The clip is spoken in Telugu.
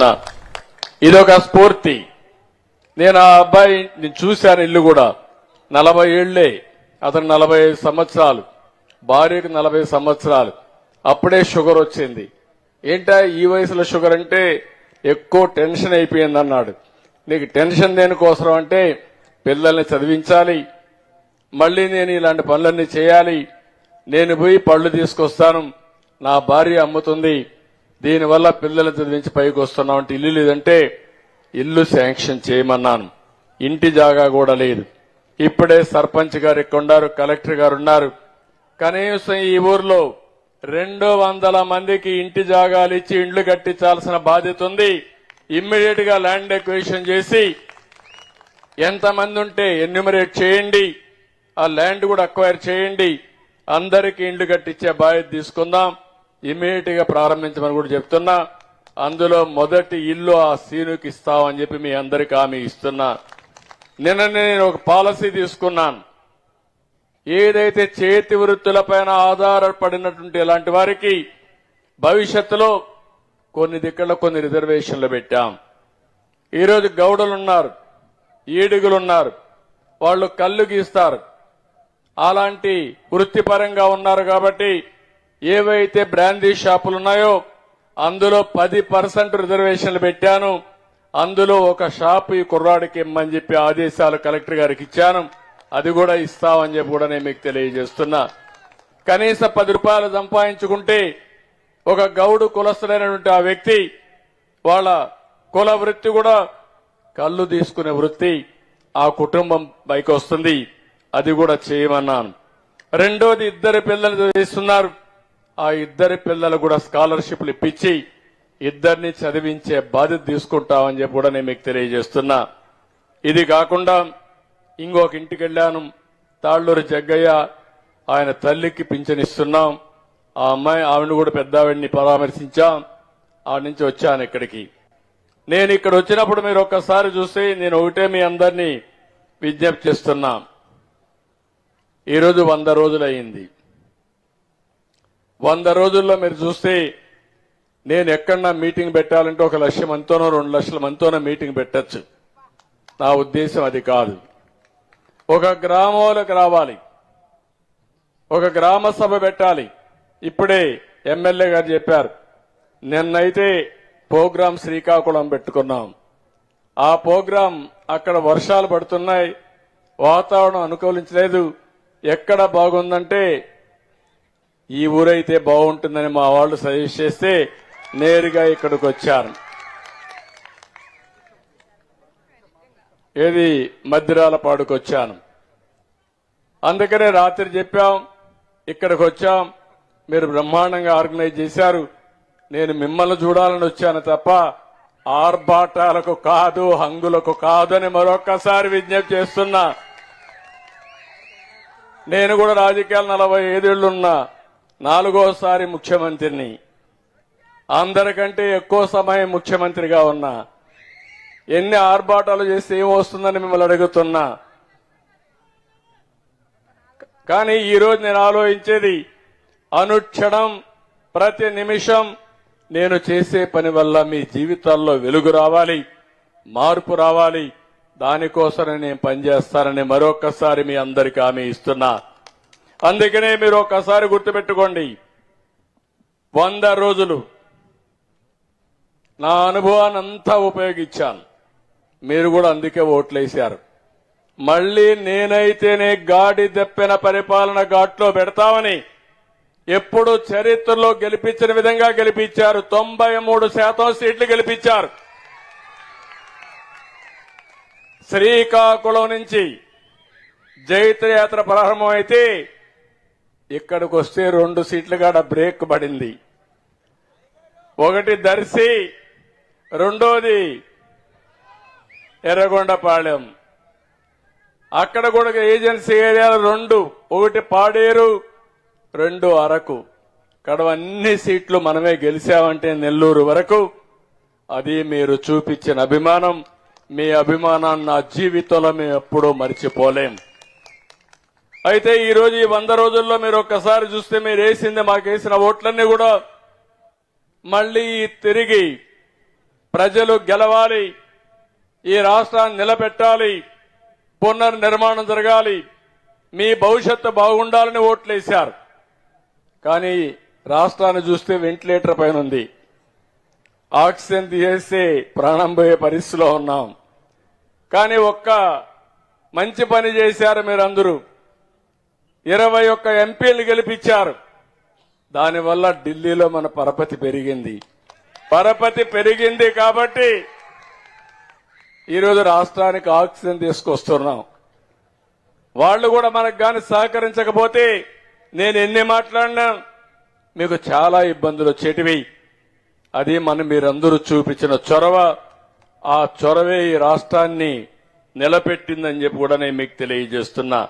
తెలియజేస్తున్నా. ఇదొక స్ఫూర్తి. నేను ఆ అబ్బాయిని చూశాను. ఇల్లు కూడా 40 ఏళ్లే, అతను 45 సంవత్సరాలు, భార్యకు 40 సంవత్సరాలు. అప్పుడే షుగర్ వచ్చింది. ఏంటా ఈ వయసులో షుగర్ అంటే ఎక్కువ టెన్షన్ అయిపోయింది అన్నాడు. నీకు టెన్షన్ దేనికోసం అంటే పిల్లల్ని చదివించాలి, మళ్లీ నేను ఇలాంటి పనులన్నీ చేయాలి, నేను పోయి పళ్ళు తీసుకొస్తాను, నా భార్య అమ్ముతుంది, దీనివల్ల పిల్లల్ని చదివించి పైకి వస్తున్నాం అంటే ఇల్లు లేదంటే ఇల్లు శాంక్షన్ చేయమన్నాను. ఇంటి జాగా కూడా లేదు. ఇప్పుడే సర్పంచ్ గారు ఇక్కడ ఉన్నారు, కలెక్టర్ గారు ఉన్నారు. కనీసం ఈ ఊర్లో 200 మందికి ఇంటి జాగాలు ఇచ్చి ఇండ్లు కట్టించాల్సిన బాధ్యత ఉంది. ఇమ్మీడియట్ గా ల్యాండ్ ఎక్విజిషన్ చేసి ఎంతమంది ఉంటే ఎన్యూమరేట్ చేయండి, ఆ ల్యాండ్ కూడా అక్వైర్ చేయండి, అందరికీ ఇండ్లు కట్టించే బాధ్యత తీసుకుందాం. ఇమ్మీడియట్ గా ప్రారంభించమని కూడా చెప్తున్నా. అందులో మొదటి ఇల్లు ఆ సీనుకి ఇస్తామని చెప్పి మీ అందరికీ హామీ ఇస్తున్నా. నిన్న నేను ఒక పాలసీ తీసుకున్నాను. ఏదైతే చేతి వృత్తులపైన ఆధారపడినటువంటి ఇలాంటి వారికి భవిష్యత్తులో కొన్ని దిక్కుల్లో కొన్ని రిజర్వేషన్లు పెట్టాం. ఈరోజు గౌడలున్నారు, ఈడుగులున్నారు, వాళ్ళు కళ్ళు గీస్తారు, అలాంటి వృత్తిపరంగా ఉన్నారు. కాబట్టి ఏవైతే బ్రాందీ షాపులు ఉన్నాయో అందులో 10% రిజర్వేషన్లు పెట్టాను. అందులో ఒక షాపు ఈ కుర్రాడికి ఇమ్మని చెప్పి ఆదేశాలు కలెక్టర్ గారికి ఇచ్చాను. అది కూడా ఇస్తామని చెప్పి కూడా నేను మీకు తెలియజేస్తున్నా. కనీసం 10 రూపాయలు సంపాదించుకుంటే ఒక గౌడు కులస్తుడైనటువంటి ఆ వ్యక్తి వాళ్ళ కుల వృత్తి కూడా కళ్ళు తీసుకునే వృత్తి ఆ కుటుంబం పైకి వస్తుంది. అది కూడా చేయమన్నాను. రెండోది, 2 పిల్లలు చదివిస్తున్నారు. ఆ 2 పిల్లలు కూడా స్కాలర్షిప్లు ఇప్పించి 2 చదివించే బాధ్యత తీసుకుంటామని చెప్పి కూడా నేను మీకు తెలియజేస్తున్నా. ఇది కాకుండా ఇంకొక ఇంటికి వెళ్ళాను, తాళ్లూరు జగ్గయ్య, ఆయన తల్లికి పింఛనిస్తున్నాం. ఆ అమ్మాయి ఆవిడని కూడా పెద్దావిడిని పరామర్శించాం. ఆవిడ నుంచి వచ్చాను ఇక్కడికి. నేను ఇక్కడ వచ్చినప్పుడు మీరు ఒక్కసారి చూస్తే నేను ఒకటే మీ అందరినీ విజ్ఞప్తి చేస్తున్నా. ఈరోజు 100 రోజులు అయింది. 100 రోజుల్లో మీరు చూస్తే నేను ఎక్కడన్నా మీటింగ్ పెట్టాలంటే 1 లక్ష మందితోనో 2 లక్షల మందితోనో మీటింగ్ పెట్టచ్చు. నా ఉద్దేశం అది కాదు. ఒక గ్రామంలోకి రావాలి, ఒక గ్రామ సభ పెట్టాలి. ఇప్పుడే ఎమ్మెల్యే గారు చెప్పారు, నిన్నైతే ప్రోగ్రాం శ్రీకాకుళం పెట్టుకున్నాం. ఆ ప్రోగ్రాం అక్కడ వర్షాలు పడుతున్నాయి, వాతావరణం అనుకూలించలేదు. ఎక్కడ బాగుందంటే ఈ ఊరైతే బాగుంటుందని మా వాళ్ళు సజెస్ట్ చేస్తే నేరుగా ఇక్కడికి వచ్చారు. ఏది మద్దిరాలపాడుకు వచ్చాను. అందుకనే రాత్రి చెప్పాం, ఇక్కడికి వచ్చాం, మీరు బ్రహ్మాండంగా ఆర్గనైజ్ చేశారు. నేను మిమ్మల్ని చూడాలని వచ్చాను తప్ప ఆర్భాటాలకు కాదు, హంగులకు కాదు అని మరొక్కసారి విజ్ఞప్తి చేస్తున్నా. నేను కూడా రాజకీయాలు 45 ఏళ్లున్నా, 4వసారి ముఖ్యమంత్రిని, అందరికంటే ఎక్కువ సమయం ముఖ్యమంత్రిగా ఉన్నా. ఎన్ని ఆర్భాటాలు చేస్తే ఏమొస్తుందని మిమ్మల్ని అడుగుతున్నా. కానీ ఈరోజు నేను ఆలోచించేది, అనుక్షణం ప్రతి నిమిషం నేను చేసే పని వల్ల మీ జీవితాల్లో వెలుగు రావాలి, మార్పు రావాలి. దానికోసం నేను పనిచేస్తానని మరొకసారి మీ అందరికీ హామీ ఇస్తున్నా. అందుకనే మీరు ఒక్కసారి గుర్తుపెట్టుకోండి, 100 రోజులు నా అనుభవాన్ని అంతా ఉపయోగించాను. మీరు కూడా అందుకే ఓట్లేశారు. మళ్లీ నేనైతేనే గాడి దప్పిన పరిపాలన ఘాట్లో పెడతామని ఎప్పుడు చరిత్రలో గెలిపించిన విధంగా గెలిపించారు. 93% సీట్లు గెలిపించారు. శ్రీకాకుళం నుంచి జైత్రయాత్ర ప్రారంభమైతే ఇక్కడికి వస్తే 2 సీట్లు కాడ బ్రేక్ పడింది. ఒకటి దర్శి, రెండోది ఎర్రగొండపాళెం. అక్కడ కూడా ఏజెన్సీ ఏరియాలు 2, ఒకటి పాడేరు, 2 అరకు. కడవ అన్ని సీట్లు మనమే గెలిచామంటే నెల్లూరు వరకు. అది మీరు చూపించిన అభిమానం. మీ అభిమానాన్ని నా జీవితంలో మేము ఎప్పుడూ మర్చిపోలేం. అయితే ఈ రోజు ఈ 100 రోజుల్లో మీరు ఒక్కసారి చూస్తే మీరు వేసింది, మాకేసిన ఓట్లన్నీ కూడా మళ్లీ తిరిగి ప్రజలు గెలవాలి, ఈ రాష్ట్రాన్ని నిలబెట్టాలి, పునర్నిర్మాణం జరగాలి, మీ భవిష్యత్తు బాగుండాలని ఓట్లేశారు. కానీ రాష్ట్రాన్ని చూస్తే వెంటిలేటర్ పైన ఉంది. ఆక్సిజన్ తీసేస్తే ప్రాణం పోయే పరిస్థితిలో ఉన్నాం. కానీ ఒక్క మంచి పని చేశారు మీరందరూ. 21 ఎంపీలు గెలిపించారు. దానివల్ల ఢిల్లీలో మన పరపతి పెరిగింది. పరపతి పెరిగింది కాబట్టి ఈరోజు రాష్ట్రానికి ఆక్సిజన్ తీసుకొస్తున్నాం. వాళ్ళు కూడా మనకు గాని సహకరించకపోతే నేను ఎన్ని మాట్లాడినా మీకు చాలా ఇబ్బందులు వచ్చేటివి. అది మీరందరూ చూపించిన చొరవ. ఆ చొరవే ఈ రాష్ట్రాన్ని నిలబెట్టిందని చెప్పి కూడా నేను మీకు తెలియజేస్తున్నా.